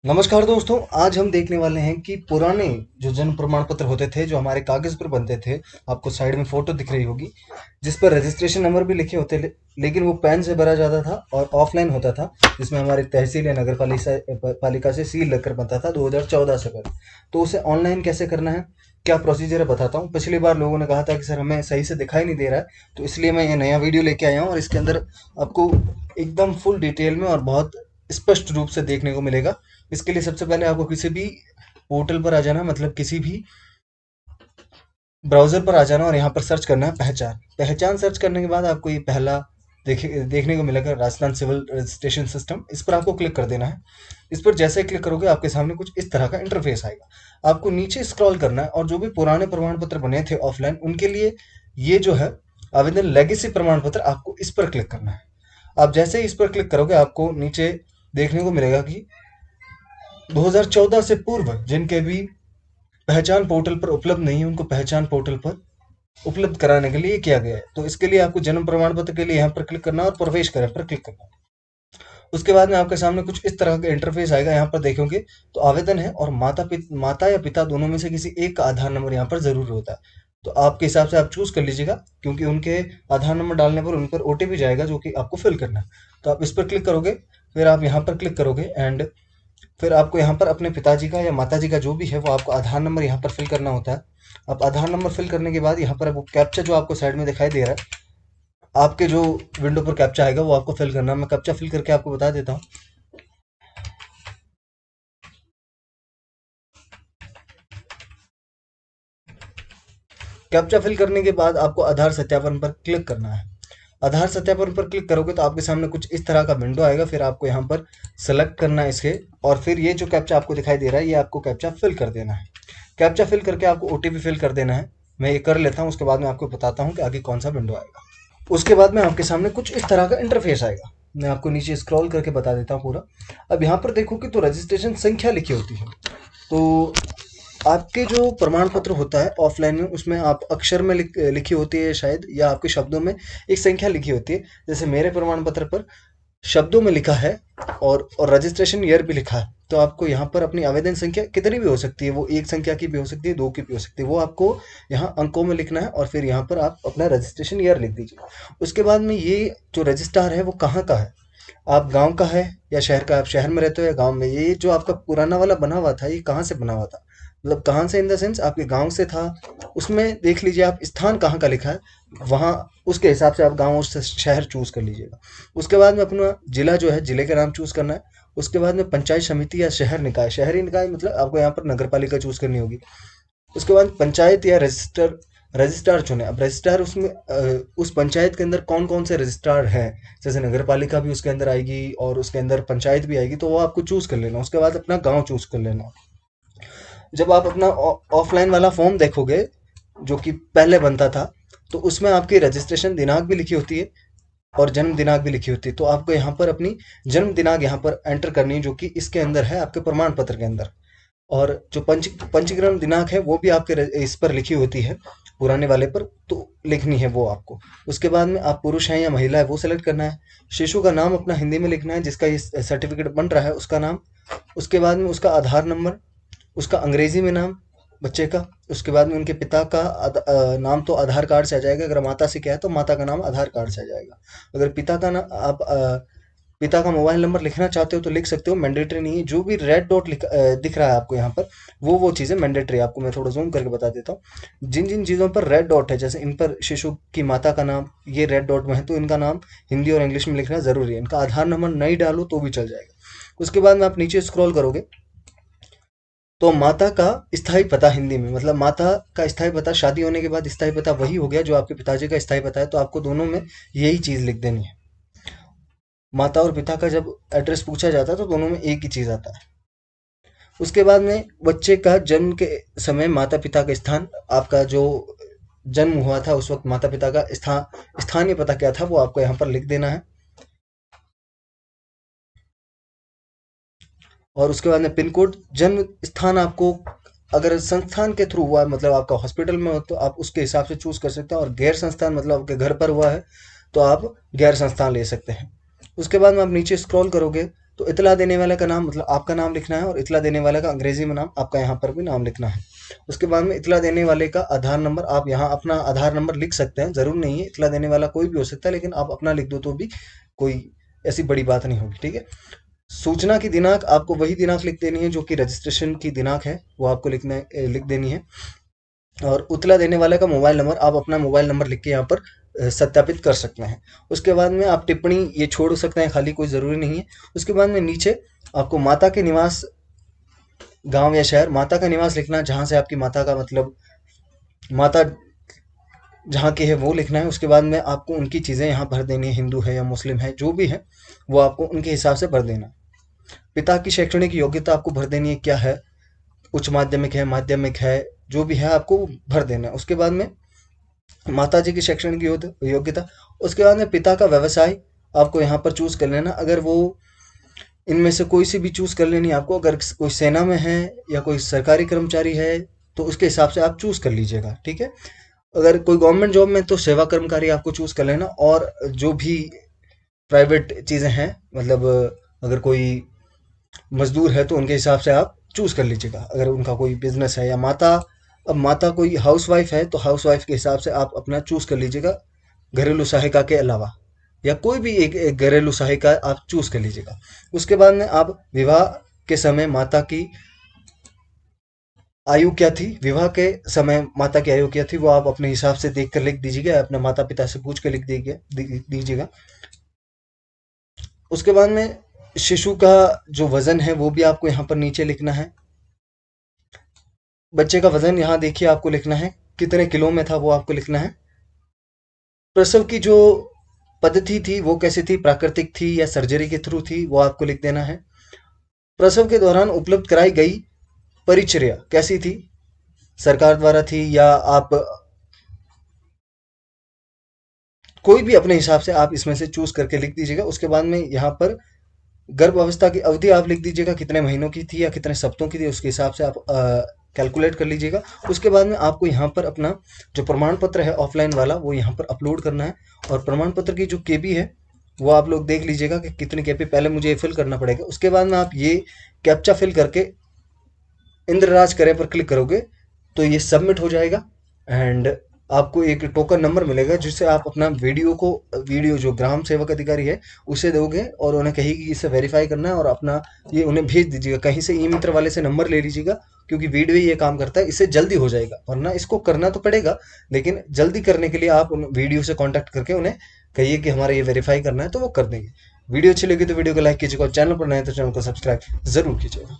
नमस्कार दोस्तों, आज हम देखने वाले हैं कि पुराने जो जन्म प्रमाण पत्र होते थे, जो हमारे कागज पर बनते थे। आपको साइड में फोटो दिख रही होगी, जिस पर रजिस्ट्रेशन नंबर भी लिखे होते, लेकिन वो पेन से भरा जाता था और ऑफलाइन होता था, जिसमें हमारी तहसील या नगर पालिका से सील लगकर बनता था 2014 से पहले। तो उसे ऑनलाइन कैसे करना है, क्या प्रोसीजर है, बताता हूँ। पिछली बार लोगों ने कहा था कि सर हमें सही से दिखाई नहीं दे रहा है, तो इसलिए मैं ये नया वीडियो लेके आया हूँ और इसके अंदर आपको एकदम फुल डिटेल में और बहुत स्पष्ट रूप से देखने को मिलेगा। इसके लिए सबसे पहले आपको किसी भी पोर्टल पर आ जाना, मतलब किसी भी ब्राउज़र पर आ जाना और यहाँ पर सर्च करना है पहचान। पहचान सर्च करने के बाद आपको ये पहला देखने को मिलेगा, राजस्थान सिविल रजिस्ट्रेशन सिस्टम। इस पर आपको क्लिक कर देना है। इस पर जैसे ही क्लिक करोगे आपके सामने कुछ इस तरह का इंटरफेस आएगा। आपको नीचे स्क्रॉल करना है और जो भी पुराने प्रमाण पत्र बने थे ऑफलाइन, उनके लिए ये जो है आवेदन लेगेसी प्रमाण पत्र, आपको इस पर क्लिक करना है। आप जैसे ही इस पर क्लिक करोगे आपको नीचे देखने को मिलेगा कि 2014 से पूर्व जिनके भी पहचान पोर्टल पर उपलब्ध नहीं है, उनको पहचान पोर्टल पर उपलब्ध कराने के लिए किया गया है। तो इसके लिए आपको जन्म प्रमाण पत्र के लिए यहाँ पर क्लिक करना है और प्रवेश करें पर क्लिक करना है। उसके बाद में आपके सामने कुछ इस तरह का इंटरफेस आएगा। यहाँ पर देखोगे तो आवेदन है और माता या पिता दोनों में से किसी एक का आधार नंबर यहाँ पर जरूर होता है। तो आपके हिसाब से आप चूज कर लीजिएगा, क्योंकि उनके आधार नंबर डालने पर उन पर ओटीपी जाएगा जो कि आपको फिल करना है। तो आप इस पर क्लिक करोगे, फिर आप यहाँ पर क्लिक करोगे एंड फिर आपको यहाँ पर अपने पिताजी का या माताजी का जो भी है वो आपको आधार नंबर यहाँ पर फिल करना होता है। आप आधार नंबर फिल करने के बाद यहाँ पर वो कैप्चा जो आपको साइड में दिखाई दे रहा है, आपके जो विंडो पर कैप्चा आएगा वो आपको फिल करना है। मैं कैप्चा फिल करके आपको बता देता हूँ। कैप्चा फिल करने के बाद आपको आधार सत्यापन पर क्लिक करना है। आधार सत्यापन पर क्लिक करोगे तो आपके सामने कुछ इस तरह का विंडो आएगा। फिर आपको यहाँ पर सेलेक्ट करना है इसके, और फिर ये जो कैप्चा आपको दिखाई दे रहा है ये आपको कैप्चा फिल कर देना है। कैप्चा फिल करके आपको ओटीपी फिल कर देना है। मैं ये कर लेता हूँ, उसके बाद मैं आपको बताता हूँ कि आगे कौन सा विंडो आएगा। उसके बाद में आपके सामने कुछ इस तरह का इंटरफेस आएगा। मैं आपको नीचे स्क्रॉल करके बता देता हूँ पूरा। अब यहाँ पर देखोगे तो रजिस्ट्रेशन संख्या लिखी होती है। तो आपके जो प्रमाण पत्र होता है ऑफलाइन में, उसमें आप अक्षर में लिखी होती है शायद, या आपके शब्दों में एक संख्या लिखी होती है। जैसे मेरे प्रमाण पत्र पर शब्दों में लिखा है और रजिस्ट्रेशन ईयर भी लिखा है। तो आपको यहाँ पर अपनी आवेदन संख्या कितनी भी हो सकती है, वो एक संख्या की भी हो सकती है, दो की भी हो सकती है, वो आपको यहाँ अंकों में लिखना है और फिर यहाँ पर आप अपना रजिस्ट्रेशन ईयर लिख दीजिए। उसके बाद में ये जो रजिस्ट्रार है वो कहाँ का है, आप गांव का है या शहर का, आप शहर में रहते हो या गांव में, ये जो आपका पुराना वाला बना हुआ था ये कहाँ से बना हुआ था, मतलब कहाँ से इन द सेंस आपके गांव से था। उसमें देख लीजिए आप स्थान कहाँ का लिखा है, वहाँ उसके हिसाब से आप गांव और शहर चूज कर लीजिएगा। उसके बाद में अपना जिला जो है, जिले का नाम चूज करना है। उसके बाद में पंचायत समिति या शहर निकाय, शहरी निकाय मतलब आपको यहाँ पर नगर पालिका चूज करनी होगी। उसके बाद पंचायत या रजिस्टर रजिस्ट्रार चुने। अब रजिस्ट्रार उसमें उस पंचायत के अंदर कौन कौन से रजिस्ट्रार हैं, जैसे नगर पालिका भी उसके अंदर आएगी और उसके अंदर पंचायत भी आएगी, तो वो आपको चूज कर लेना। उसके बाद अपना गांव चूज कर लेना। जब आप अपना ऑफलाइन वाला फॉर्म देखोगे जो कि पहले बनता था, तो उसमें आपकी रजिस्ट्रेशन दिनांक भी लिखी होती है और जन्म दिनांक भी लिखी होती है। तो आपको यहाँ पर अपनी जन्म दिनांक यहाँ पर एंटर करनी है, जो कि इसके अंदर है आपके प्रमाण पत्र के अंदर। और जो पंजीकरण दिनांक है वो भी आपके इस पर लिखी होती है, पुराने वाले पर, तो लिखनी है वो आपको। उसके बाद में आप पुरुष हैं या महिला है वो सेलेक्ट करना है। शिशु का नाम अपना हिंदी में लिखना है, जिसका ये सर्टिफिकेट बन रहा है उसका नाम। उसके बाद में उसका आधार नंबर, उसका अंग्रेजी में नाम बच्चे का। उसके बाद में उनके पिता का नाम तो आधार कार्ड से आ जाएगा। अगर माता से क्या है तो माता का नाम आधार कार्ड से आ जाएगा। अगर पिता का नाम आप पिता का मोबाइल नंबर लिखना चाहते हो तो लिख सकते हो, मैंडेटरी नहीं है। जो भी रेड डॉट दिख रहा है आपको यहाँ पर, वो चीज़ें मैंडेटरी। आपको मैं थोड़ा जूम करके बता देता हूँ। जिन जिन चीज़ों पर रेड डॉट है, जैसे इन पर शिशु की माता का नाम ये रेड डॉट में है, तो इनका नाम हिंदी और इंग्लिश में लिखना जरूरी है। इनका आधार नंबर नहीं डालो तो भी चल जाएगा। उसके बाद में आप नीचे स्क्रॉल करोगे तो माता का स्थायी पता हिंदी में, मतलब माता का स्थायी पता, शादी होने के बाद स्थायी पता वही हो गया जो आपके पिताजी का स्थायी पता है। तो आपको दोनों में यही चीज़ लिख देनी है। माता और पिता का जब एड्रेस पूछा जाता है तो दोनों में एक ही चीज़ आता है। उसके बाद में बच्चे का जन्म के समय माता पिता का स्थान, आपका जो जन्म हुआ था उस वक्त माता पिता का स्थानीय पता क्या था वो आपको यहाँ पर लिख देना है। और उसके बाद में पिन कोड, जन्म स्थान आपको अगर संस्थान के थ्रू हुआ है, मतलब आपका हॉस्पिटल में हो, तो आप उसके हिसाब से चूज कर सकते हैं। और गैर संस्थान मतलब आपके घर पर हुआ है तो आप गैर संस्थान ले सकते हैं। उसके बाद में आप नीचे स्क्रॉल करोगे तो इतला देने वाले का नाम मतलब आपका नाम लिखना है, और इतला देने वाले का अंग्रेजी में नाम आपका यहाँ पर भी नाम लिखना है। उसके बाद में इतला देने वाले का आधार नंबर, आप यहाँ अपना आधार नंबर लिख सकते हैं, ज़रूर नहीं है इतला देने वाला कोई भी हो सकता है, लेकिन आप अपना लिख दो तो भी कोई ऐसी बड़ी बात नहीं होगी, ठीक है। सूचना की दिनांक आपको वही दिनांक लिख देनी है जो कि रजिस्ट्रेशन की दिनांक है, वो आपको लिख देनी है। और उतला देने वाले का मोबाइल नंबर, आप अपना मोबाइल नंबर लिख के यहाँ पर सत्यापित कर सकते हैं। उसके बाद में आप टिप्पणी ये छोड़ सकते हैं खाली, कोई ज़रूरी नहीं है। उसके बाद में नीचे आपको माता के निवास, गांव या शहर, माता का निवास लिखना है, जहाँ से आपकी माता का मतलब माता जहाँ की है वो लिखना है। उसके बाद में आपको उनकी चीज़ें यहाँ भर देनी है, हिंदू है या मुस्लिम है जो भी है वो आपको उनके हिसाब से भर देना है। पिता की शैक्षणिक योग्यता आपको भर देनी है, क्या है, उच्च माध्यमिक है, माध्यमिक है, जो भी है आपको भर देना है। उसके बाद में माता जी की शैक्षणिक योग्यता। उसके बाद में पिता का व्यवसाय आपको यहाँ पर चूज कर लेना, अगर वो इनमें से कोई सी भी चूज कर लेनी है आपको, अगर कोई सेना में है या कोई सरकारी कर्मचारी है तो उसके हिसाब से आप चूज कर लीजिएगा, ठीक है। अगर कोई गवर्नमेंट जॉब में तो सेवा कर्मचारी आपको चूज कर लेना, और जो भी प्राइवेट चीज़ें हैं मतलब अगर कोई मजदूर है तो उनके हिसाब से आप चूज कर लीजिएगा। अगर उनका कोई बिजनेस है या माता, अब माता कोई हाउस वाइफ है तो हाउस वाइफ के हिसाब से आप अपना चूज कर लीजिएगा, घरेलू सहायिका के अलावा, या कोई भी एक घरेलू सहायिका आप चूज कर लीजिएगा। उसके बाद में आप विवाह के समय माता की आयु क्या थी, विवाह के समय माता की आयु क्या थी, वो आप अपने हिसाब से देख कर लिख दीजिएगा, अपने माता पिता से पूछ कर लिख दीजिएगा। उसके बाद में शिशु का जो वजन है वो भी आपको यहाँ पर नीचे लिखना है। बच्चे का वजन यहाँ देखिए आपको लिखना है, कितने किलो में था वो आपको लिखना है। प्रसव की जो पद्धति थी वो कैसी थी, प्राकृतिक थी या सर्जरी के थ्रू थी, वो आपको लिख देना है। प्रसव के दौरान उपलब्ध कराई गई परिचर्या कैसी थी, सरकार द्वारा थी या आप कोई भी अपने हिसाब से आप इसमें से चूज करके लिख दीजिएगा। उसके बाद में यहाँ पर गर्भ अवस्था की अवधि आप लिख दीजिएगा, कितने महीनों की थी या कितने सप्ताहों की थी, उसके हिसाब से आप कैलकुलेट कर लीजिएगा। उसके बाद में आपको यहाँ पर अपना जो प्रमाण पत्र है ऑफलाइन वाला वो यहाँ पर अपलोड करना है, और प्रमाण पत्र की जो केबी है वो आप लोग देख लीजिएगा कि कितनी केबी, पहले मुझे ये फिल करना पड़ेगा। उसके बाद में आप ये कैप्चा फिल करके इंद्रराज करे पर क्लिक करोगे तो ये सबमिट हो जाएगा, एंड आपको एक टोकन नंबर मिलेगा जिससे आप अपना वीडियो जो ग्राम सेवक अधिकारी है उसे दोगे, और उन्हें कहेगी कि इसे वेरीफाई करना है, और अपना ये उन्हें भेज दीजिएगा। कहीं से ई मित्र वाले से नंबर ले लीजिएगा, क्योंकि वीडियो ही ये काम करता है, इससे जल्दी हो जाएगा। वरना इसको करना तो पड़ेगा, लेकिन जल्दी करने के लिए आप उन वीडियो से कॉन्टैक्ट करके उन्हें कहिए कि हमारा ये वेरीफाई करना है, तो वो कर देंगे। वीडियो अच्छी लगी तो वीडियो को लाइक कीजिएगा, और चैनल पर नए तो चैनल को सब्सक्राइब जरूर कीजिएगा।